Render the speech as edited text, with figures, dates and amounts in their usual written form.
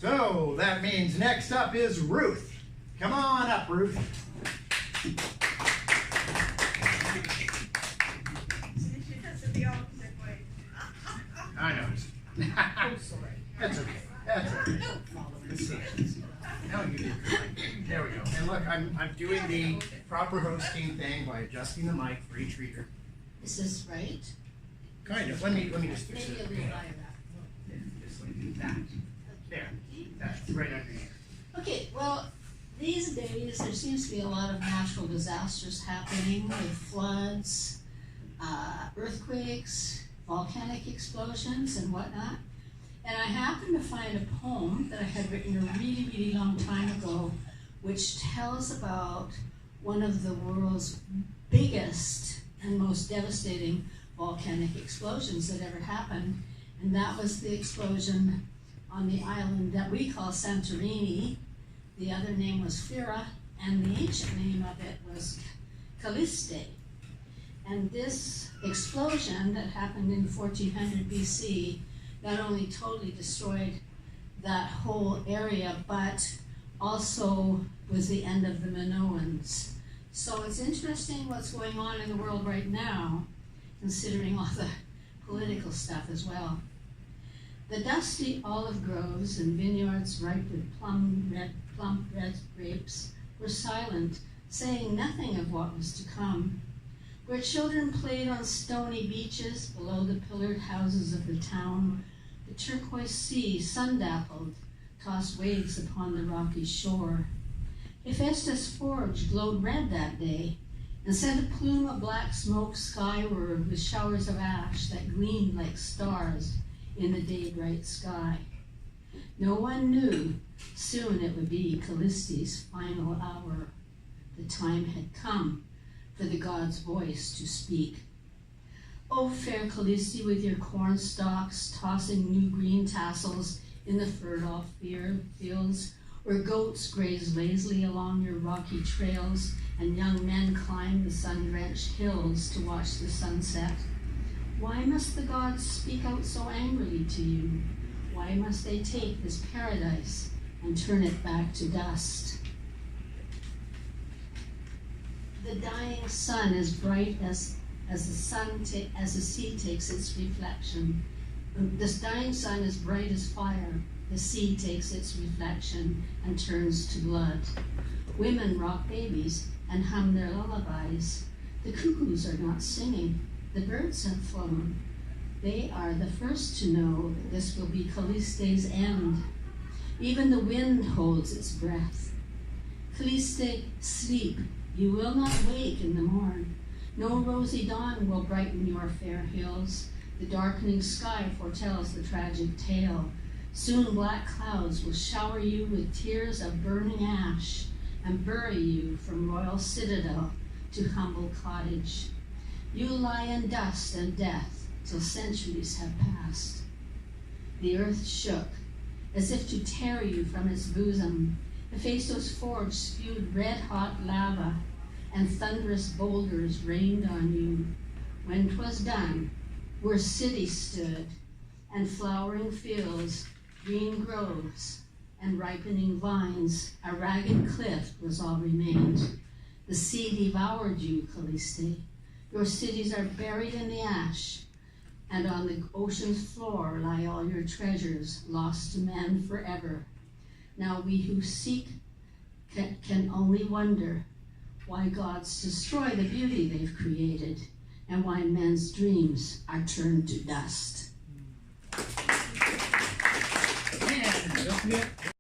So that means next up is Ruth. Come on up, Ruth. I know. I'm sorry. That's okay. That's okay. Let's see. Now you did good. There we go. And look, I'm doing the proper hosting thing by adjusting the mic for each reader. Is this right? Kind of. Let me just fix Maybe it. a little higher Yeah, just like that. There. That's right underneath. Okay, well, these days there seems to be a lot of natural disasters happening with floods, earthquakes, volcanic explosions, and whatnot. And I happened to find a poem that I had written a really, really long time ago, which tells about one of the world's biggest and most devastating volcanic explosions that ever happened. And that was the explosion on the island that we call Santorini. The other name was Fira, and the ancient name of it was Calliste. And this explosion that happened in 1400 BC not only totally destroyed that whole area, but also was the end of the Minoans. So it's interesting what's going on in the world right now, considering all the political stuff as well. The dusty olive groves and vineyards ripe with plump red grapes were silent, saying nothing of what was to come. Where children played on stony beaches below the pillared houses of the town, the turquoise sea, sun-dappled, tossed waves upon the rocky shore. Hephaestus' forge glowed red that day, and sent a plume of black smoke skyward with showers of ash that gleamed like stars in the day-bright sky. No one knew soon it would be Calliste's final hour. The time had come for the god's voice to speak. O fair Calliste, with your corn stalks tossing new green tassels in the fertile fields, where goats graze lazily along your rocky trails and young men climb the sun-drenched hills to watch the sunset. Why must the gods speak out so angrily to you? Why must they take this paradise and turn it back to dust? The dying sun is bright as the sea takes its reflection. This dying sun is bright as fire. The sea takes its reflection and turns to blood. Women rock babies and hum their lullabies. The cuckoos are not singing. The birds have flown. They are the first to know that this will be Calliste's end. Even the wind holds its breath. Calliste, sleep. You will not wake in the morn. No rosy dawn will brighten your fair hills. The darkening sky foretells the tragic tale. Soon black clouds will shower you with tears of burning ash and bury you from royal citadel to humble cottage. You lie in dust and death till centuries have passed. The earth shook as if to tear you from its bosom. Hephaestus' forge spewed red-hot lava, and thunderous boulders rained on you. When 'twas done, where cities stood, and flowering fields, green groves, and ripening vines, a ragged cliff was all remained. The sea devoured you, Calliste. Your cities are buried in the ash, and on the ocean's floor lie all your treasures, lost to men forever. Now we who seek can only wonder why gods destroy the beauty they've created, and why men's dreams are turned to dust. And don't forget,